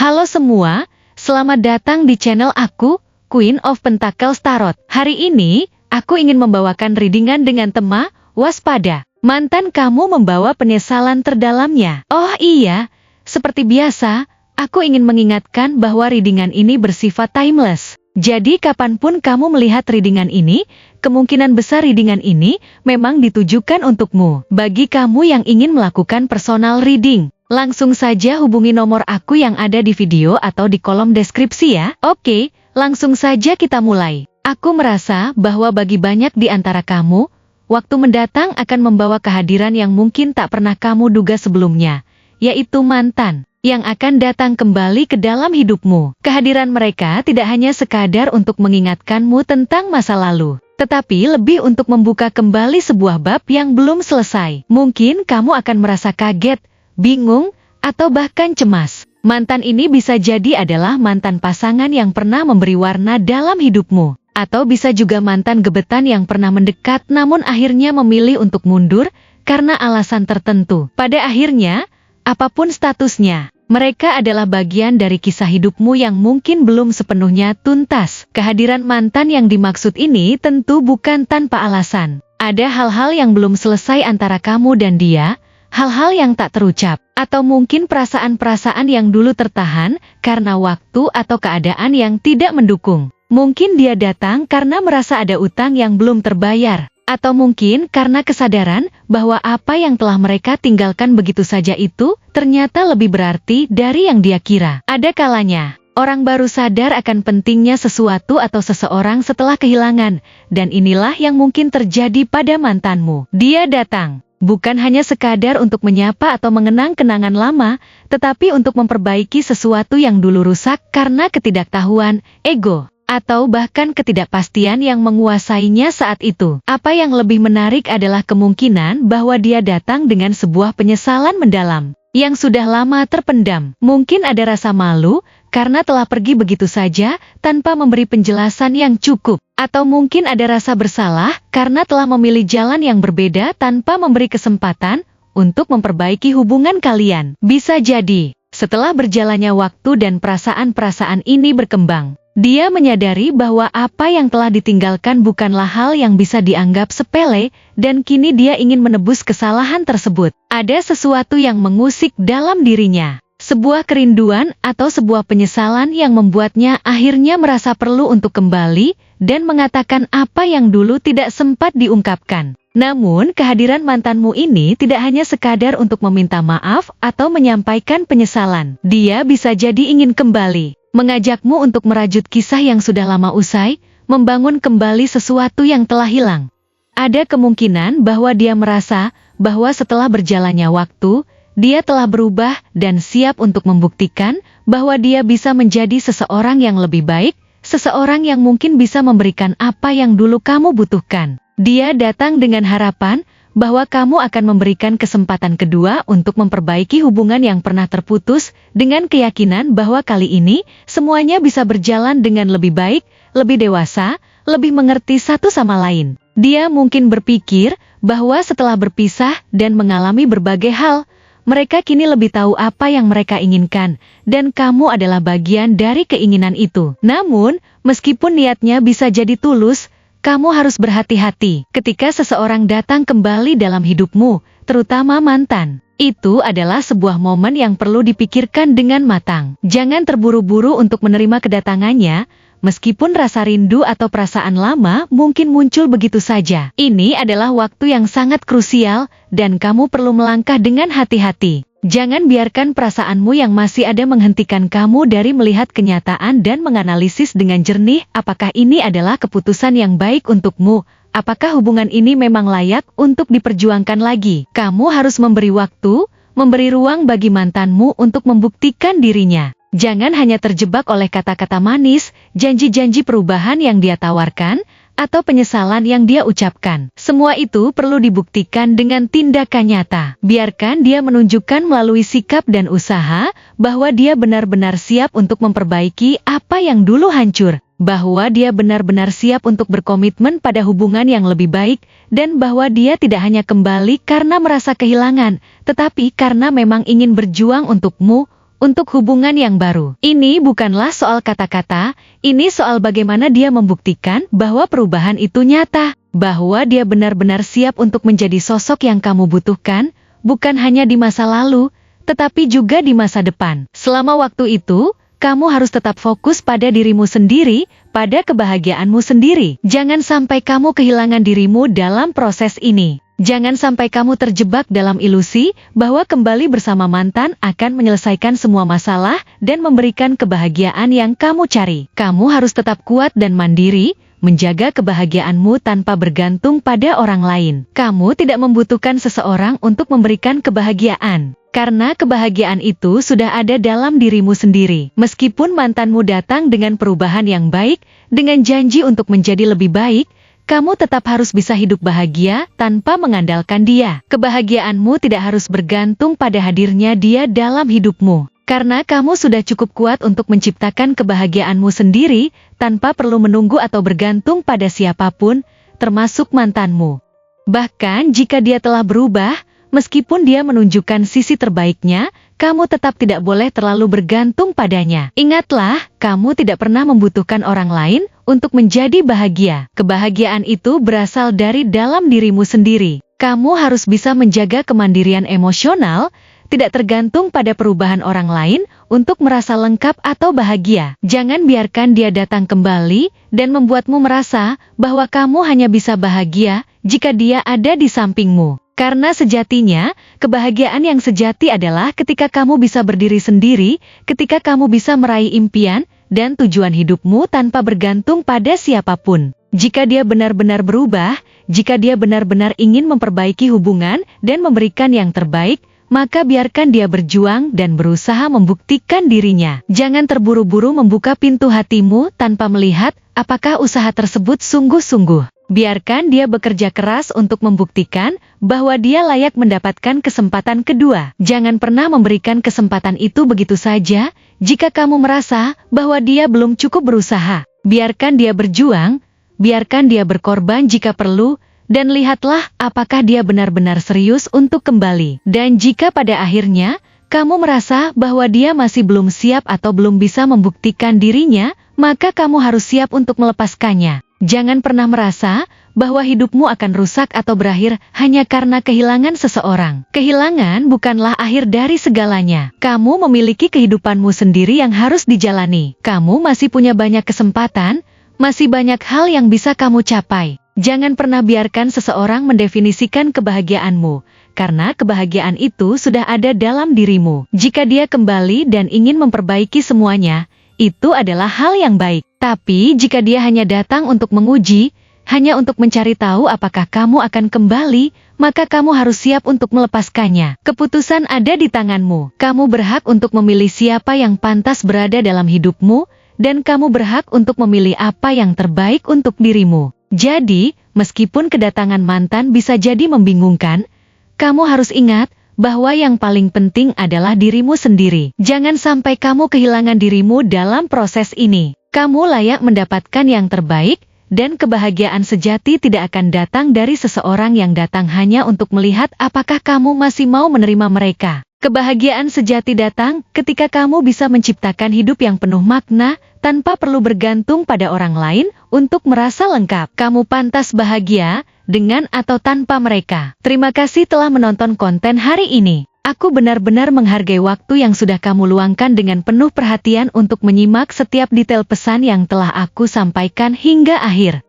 Halo semua, selamat datang di channel aku, Queen of Pentacles Tarot. Hari ini, aku ingin membawakan readingan dengan tema, waspada. Mantan kamu membawa penyesalan terdalamnya. Oh iya, seperti biasa, aku ingin mengingatkan bahwa readingan ini bersifat timeless. Jadi kapanpun kamu melihat readingan ini, kemungkinan besar readingan ini memang ditujukan untukmu. Bagi kamu yang ingin melakukan personal reading, langsung saja hubungi nomor aku yang ada di video atau di kolom deskripsi ya. Oke, langsung saja kita mulai. Aku merasa bahwa bagi banyak di antara kamu, waktu mendatang akan membawa kehadiran yang mungkin tak pernah kamu duga sebelumnya, yaitu mantan yang akan datang kembali ke dalam hidupmu. Kehadiran mereka tidak hanya sekadar untuk mengingatkanmu tentang masa lalu, tetapi lebih untuk membuka kembali sebuah bab yang belum selesai. Mungkin kamu akan merasa kaget, bingung, atau bahkan cemas. Mantan ini bisa jadi adalah mantan pasangan yang pernah memberi warna dalam hidupmu, atau bisa juga mantan gebetan yang pernah mendekat namun akhirnya memilih untuk mundur karena alasan tertentu. Pada akhirnya, apapun statusnya, mereka adalah bagian dari kisah hidupmu yang mungkin belum sepenuhnya tuntas. Kehadiran mantan yang dimaksud ini tentu bukan tanpa alasan. Ada hal-hal yang belum selesai antara kamu dan dia, hal-hal yang tak terucap, atau mungkin perasaan-perasaan yang dulu tertahan karena waktu atau keadaan yang tidak mendukung. Mungkin dia datang karena merasa ada utang yang belum terbayar, atau mungkin karena kesadaran bahwa apa yang telah mereka tinggalkan begitu saja itu ternyata lebih berarti dari yang dia kira. Ada kalanya, orang baru sadar akan pentingnya sesuatu atau seseorang setelah kehilangan, dan inilah yang mungkin terjadi pada mantanmu. Dia datang bukan hanya sekadar untuk menyapa atau mengenang kenangan lama, tetapi untuk memperbaiki sesuatu yang dulu rusak karena ketidaktahuan, ego, atau bahkan ketidakpastian yang menguasainya saat itu. Apa yang lebih menarik adalah kemungkinan bahwa dia datang dengan sebuah penyesalan mendalam yang sudah lama terpendam. Mungkin ada rasa malu karena telah pergi begitu saja tanpa memberi penjelasan yang cukup, atau mungkin ada rasa bersalah karena telah memilih jalan yang berbeda tanpa memberi kesempatan untuk memperbaiki hubungan kalian. Bisa jadi, setelah berjalannya waktu dan perasaan-perasaan ini berkembang, dia menyadari bahwa apa yang telah ditinggalkan bukanlah hal yang bisa dianggap sepele, dan kini dia ingin menebus kesalahan tersebut. Ada sesuatu yang mengusik dalam dirinya, sebuah kerinduan atau sebuah penyesalan yang membuatnya akhirnya merasa perlu untuk kembali dan mengatakan apa yang dulu tidak sempat diungkapkan. Namun, kehadiran mantanmu ini tidak hanya sekadar untuk meminta maaf atau menyampaikan penyesalan. Dia bisa jadi ingin kembali mengajakmu untuk merajut kisah yang sudah lama usai, membangun kembali sesuatu yang telah hilang. Ada kemungkinan bahwa dia merasa bahwa setelah berjalannya waktu, dia telah berubah dan siap untuk membuktikan bahwa dia bisa menjadi seseorang yang lebih baik, seseorang yang mungkin bisa memberikan apa yang dulu kamu butuhkan. Dia datang dengan harapan bahwa kamu akan memberikan kesempatan kedua untuk memperbaiki hubungan yang pernah terputus, dengan keyakinan bahwa kali ini semuanya bisa berjalan dengan lebih baik, lebih dewasa, lebih mengerti satu sama lain. Dia mungkin berpikir bahwa setelah berpisah dan mengalami berbagai hal, mereka kini lebih tahu apa yang mereka inginkan, dan kamu adalah bagian dari keinginan itu. Namun, meskipun niatnya bisa jadi tulus, kamu harus berhati-hati ketika seseorang datang kembali dalam hidupmu, terutama mantan. Itu adalah sebuah momen yang perlu dipikirkan dengan matang. Jangan terburu-buru untuk menerima kedatangannya, meskipun rasa rindu atau perasaan lama mungkin muncul begitu saja. Ini adalah waktu yang sangat krusial, dan kamu perlu melangkah dengan hati-hati. Jangan biarkan perasaanmu yang masih ada menghentikan kamu dari melihat kenyataan dan menganalisis dengan jernih apakah ini adalah keputusan yang baik untukmu, apakah hubungan ini memang layak untuk diperjuangkan lagi. Kamu harus memberi waktu, memberi ruang bagi mantanmu untuk membuktikan dirinya. Jangan hanya terjebak oleh kata-kata manis, janji-janji perubahan yang dia tawarkan, atau penyesalan yang dia ucapkan. Semua itu perlu dibuktikan dengan tindakan nyata. Biarkan dia menunjukkan melalui sikap dan usaha bahwa dia benar-benar siap untuk memperbaiki apa yang dulu hancur, bahwa dia benar-benar siap untuk berkomitmen pada hubungan yang lebih baik, dan bahwa dia tidak hanya kembali karena merasa kehilangan, tetapi karena memang ingin berjuang untukmu, untuk hubungan yang baru. Ini bukanlah soal kata-kata, ini soal bagaimana dia membuktikan bahwa perubahan itu nyata, bahwa dia benar-benar siap untuk menjadi sosok yang kamu butuhkan, bukan hanya di masa lalu, tetapi juga di masa depan. Selama waktu itu, kamu harus tetap fokus pada dirimu sendiri, pada kebahagiaanmu sendiri. Jangan sampai kamu kehilangan dirimu dalam proses ini. Jangan sampai kamu terjebak dalam ilusi bahwa kembali bersama mantan akan menyelesaikan semua masalah dan memberikan kebahagiaan yang kamu cari. Kamu harus tetap kuat dan mandiri, menjaga kebahagiaanmu tanpa bergantung pada orang lain. Kamu tidak membutuhkan seseorang untuk memberikan kebahagiaan. Karena kebahagiaan itu sudah ada dalam dirimu sendiri. Meskipun mantanmu datang dengan perubahan yang baik, dengan janji untuk menjadi lebih baik, kamu tetap harus bisa hidup bahagia tanpa mengandalkan dia. Kebahagiaanmu tidak harus bergantung pada hadirnya dia dalam hidupmu. Karena kamu sudah cukup kuat untuk menciptakan kebahagiaanmu sendiri, tanpa perlu menunggu atau bergantung pada siapapun, termasuk mantanmu. Bahkan jika dia telah berubah, meskipun dia menunjukkan sisi terbaiknya, kamu tetap tidak boleh terlalu bergantung padanya. Ingatlah, kamu tidak pernah membutuhkan orang lain untuk menjadi bahagia. Kebahagiaan itu berasal dari dalam dirimu sendiri. Kamu harus bisa menjaga kemandirian emosional, tidak tergantung pada perubahan orang lain untuk merasa lengkap atau bahagia. Jangan biarkan dia datang kembali dan membuatmu merasa bahwa kamu hanya bisa bahagia jika dia ada di sampingmu. Karena sejatinya, kebahagiaan yang sejati adalah ketika kamu bisa berdiri sendiri, ketika kamu bisa meraih impian dan tujuan hidupmu tanpa bergantung pada siapapun. Jika dia benar-benar berubah, jika dia benar-benar ingin memperbaiki hubungan dan memberikan yang terbaik, maka biarkan dia berjuang dan berusaha membuktikan dirinya. Jangan terburu-buru membuka pintu hatimu tanpa melihat apakah usaha tersebut sungguh-sungguh. Biarkan dia bekerja keras untuk membuktikan bahwa dia layak mendapatkan kesempatan kedua. Jangan pernah memberikan kesempatan itu begitu saja jika kamu merasa bahwa dia belum cukup berusaha. Biarkan dia berjuang, biarkan dia berkorban jika perlu, dan lihatlah apakah dia benar-benar serius untuk kembali. Dan jika pada akhirnya kamu merasa bahwa dia masih belum siap atau belum bisa membuktikan dirinya, maka kamu harus siap untuk melepaskannya. Jangan pernah merasa bahwa hidupmu akan rusak atau berakhir hanya karena kehilangan seseorang. Kehilangan bukanlah akhir dari segalanya. Kamu memiliki kehidupanmu sendiri yang harus dijalani. Kamu masih punya banyak kesempatan, masih banyak hal yang bisa kamu capai. Jangan pernah biarkan seseorang mendefinisikan kebahagiaanmu, karena kebahagiaan itu sudah ada dalam dirimu. Jika dia kembali dan ingin memperbaiki semuanya, itu adalah hal yang baik. Tapi jika dia hanya datang untuk menguji, hanya untuk mencari tahu apakah kamu akan kembali, maka kamu harus siap untuk melepaskannya. Keputusan ada di tanganmu. Kamu berhak untuk memilih siapa yang pantas berada dalam hidupmu, dan kamu berhak untuk memilih apa yang terbaik untuk dirimu. Jadi, meskipun kedatangan mantan bisa jadi membingungkan, kamu harus ingat bahwa yang paling penting adalah dirimu sendiri. Jangan sampai kamu kehilangan dirimu dalam proses ini. Kamu layak mendapatkan yang terbaik, dan kebahagiaan sejati tidak akan datang dari seseorang yang datang hanya untuk melihat apakah kamu masih mau menerima mereka. Kebahagiaan sejati datang ketika kamu bisa menciptakan hidup yang penuh makna, tanpa perlu bergantung pada orang lain untuk merasa lengkap. Kamu pantas bahagia, dengan atau tanpa mereka. Terima kasih telah menonton konten hari ini. Aku benar-benar menghargai waktu yang sudah kamu luangkan dengan penuh perhatian untuk menyimak setiap detail pesan yang telah aku sampaikan hingga akhir.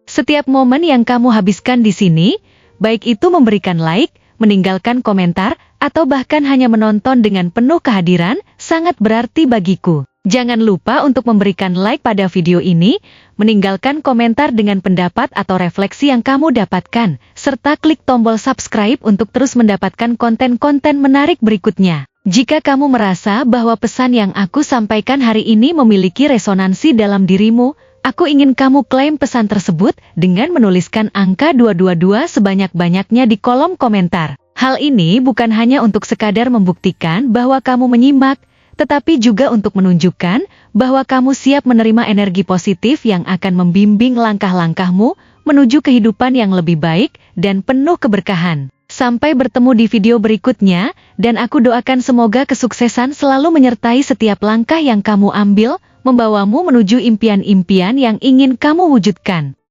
Setiap momen yang kamu habiskan di sini, baik itu memberikan like, meninggalkan komentar, atau bahkan hanya menonton dengan penuh kehadiran, sangat berarti bagiku. Jangan lupa untuk memberikan like pada video ini, meninggalkan komentar dengan pendapat atau refleksi yang kamu dapatkan, serta klik tombol subscribe untuk terus mendapatkan konten-konten menarik berikutnya. Jika kamu merasa bahwa pesan yang aku sampaikan hari ini memiliki resonansi dalam dirimu, aku ingin kamu klaim pesan tersebut dengan menuliskan angka 222 sebanyak-banyaknya di kolom komentar. Hal ini bukan hanya untuk sekadar membuktikan bahwa kamu menyimak, tetapi juga untuk menunjukkan bahwa kamu siap menerima energi positif yang akan membimbing langkah-langkahmu menuju kehidupan yang lebih baik dan penuh keberkahan. Sampai bertemu di video berikutnya, dan aku doakan semoga kesuksesan selalu menyertai setiap langkah yang kamu ambil, membawamu menuju impian-impian yang ingin kamu wujudkan.